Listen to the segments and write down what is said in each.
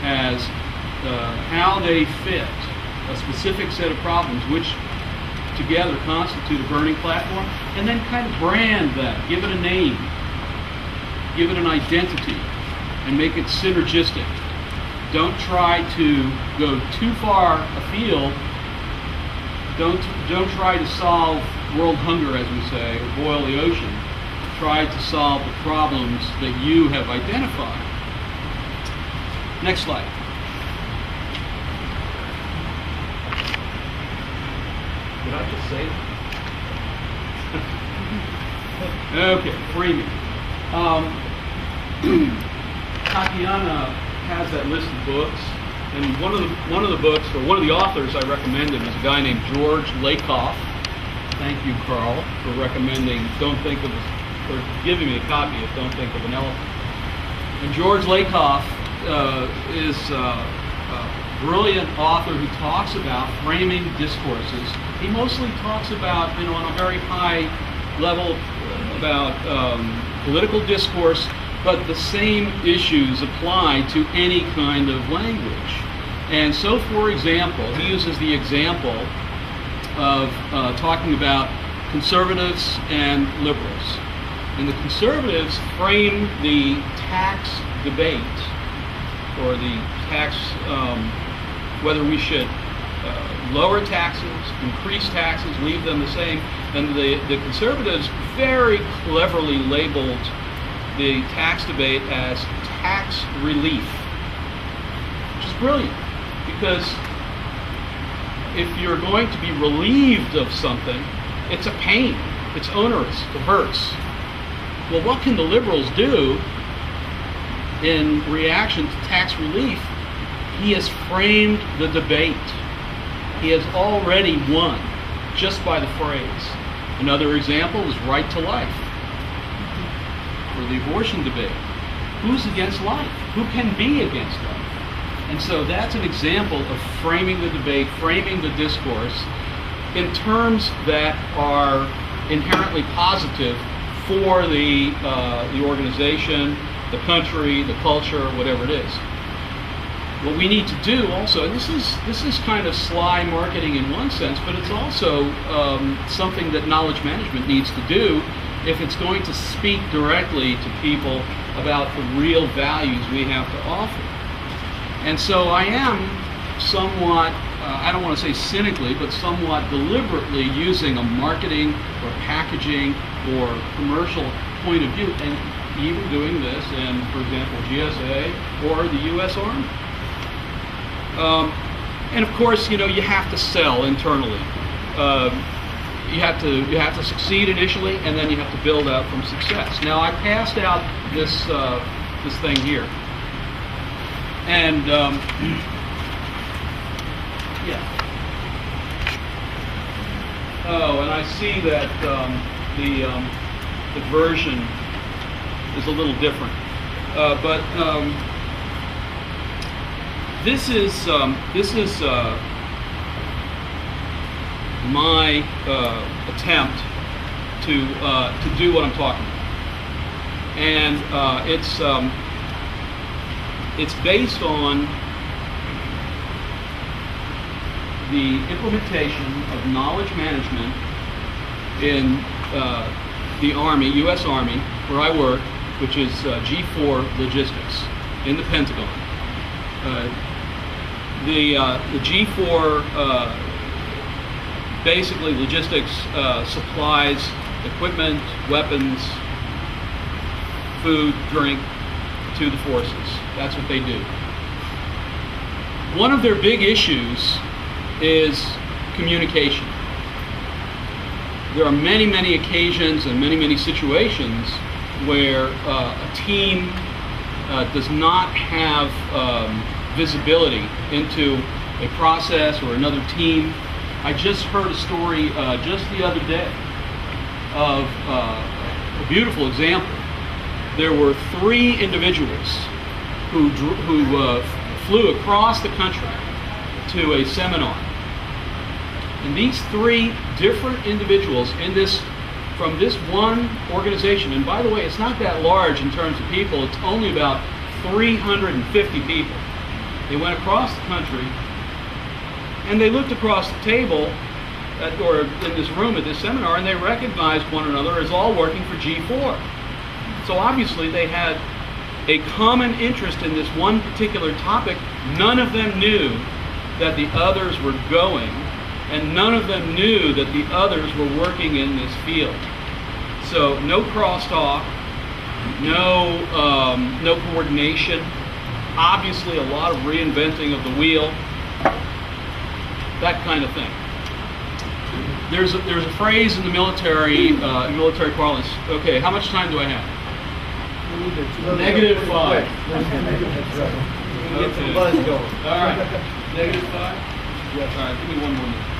as how they fit a specific set of problems, which together constitute a burning platform, and then kind of brand that, give it a name, give it an identity, and make it synergistic. Don't try to go too far afield. Don't try to solve world hunger, as we say, or boil the ocean. Try to solve the problems that you have identified. Next slide. Did I just say that? Okay, framing. Tatiana has that list of books, and one of the books, or one of the authors I recommended, is a guy named George Lakoff. Thank you, Carl, for recommending for giving me a copy of Don't Think of an Elephant. And George Lakoff is a brilliant author who talks about framing discourses. He mostly talks about, on a very high level, about political discourse, but the same issues apply to any kind of language. And so, for example, he uses the example of talking about conservatives and liberals. And the conservatives frame the tax debate, or the tax, whether we should lower taxes, increase taxes, leave them the same. And the conservatives very cleverly labeled the tax debate as tax relief, which is brilliant, because if you're going to be relieved of something, it's a pain, it's onerous, it hurts. Well, what can the liberals do in reaction to tax relief? He has framed the debate. He has already won just by the phrase. Another example is right to life, or the abortion debate. Who's against life? Who can be against life? And so that's an example of framing the debate, framing the discourse in terms that are inherently positive for the organization, the country, the culture, whatever it is. What we need to do also, and this is kind of sly marketing in one sense, but it's also something that knowledge management needs to do if it's going to speak directly to people about the real values we have to offer. And so I am somewhat, I don't want to say cynically, but somewhat deliberately using a marketing or packaging or commercial point of view, and even doing this in, for example, GSA or the U.S. Army. And of course, you have to sell internally. You have to succeed initially, and then you have to build out from success. Now, I passed out this thing here, and yeah. Oh, and I see that the version is a little different, but this is my attempt to do what I'm talking about, and it's based on the implementation of knowledge management in the Army, U.S. Army, where I work, which is G4 Logistics in the Pentagon. The G4 basically logistics supplies equipment, weapons, food, drink to the forces. That's what they do. One of their big issues is communication. There are many, many occasions and many, many situations where a team does not have visibility into a process or another team. I just heard a story just the other day of a beautiful example. There were 3 individuals who flew across the country to a seminar. And these 3 different individuals from this one organization, and by the way, it's not that large in terms of people, it's only about 350 people. They went across the country, and they looked across the table, or in this room at this seminar, and they recognized one another as all working for G4. So obviously they had a common interest in this one particular topic. None of them knew that the others were going, and none of them knew that the others were working in this field. So no crosstalk, no coordination, obviously a lot of reinventing of the wheel, that kind of thing. There's a phrase in the military parlance. Okay, how much time do I have? -5. Get the buzz going. All right. -5? Yes. All right, give me one more minute.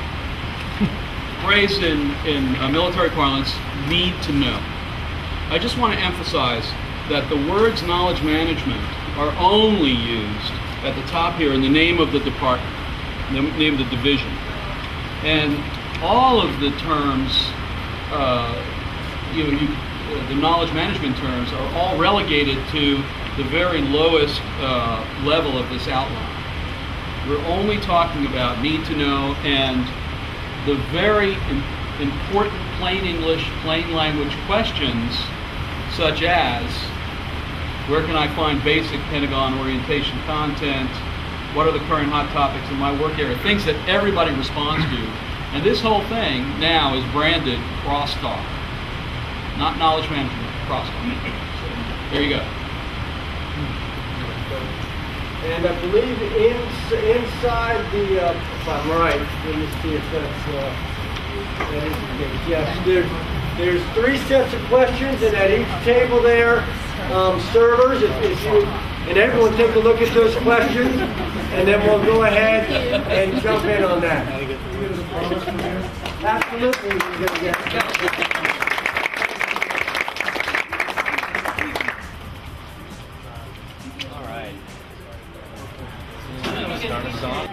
Phrase in military parlance, need to know. I just want to emphasize that the words knowledge management are only used at the top here in the name of the department, the name of the division. And all of the terms, the knowledge management terms are all relegated to the very lowest level of this outline. We're only talking about need to know and the very important plain English, plain language questions, such as, where can I find basic Pentagon orientation content? What are the current hot topics in my work area? Things that everybody responds to. And this whole thing now is branded crosstalk. Not knowledge management, crosstalk. There you go. And I believe inside the, if I'm right, let me see if that is the case. Yes, there's 3 sets of questions, and at each table there, servers, if you, and everyone take a look at those questions, and then we'll go ahead and jump in on that. Absolutely. All right. Start us off.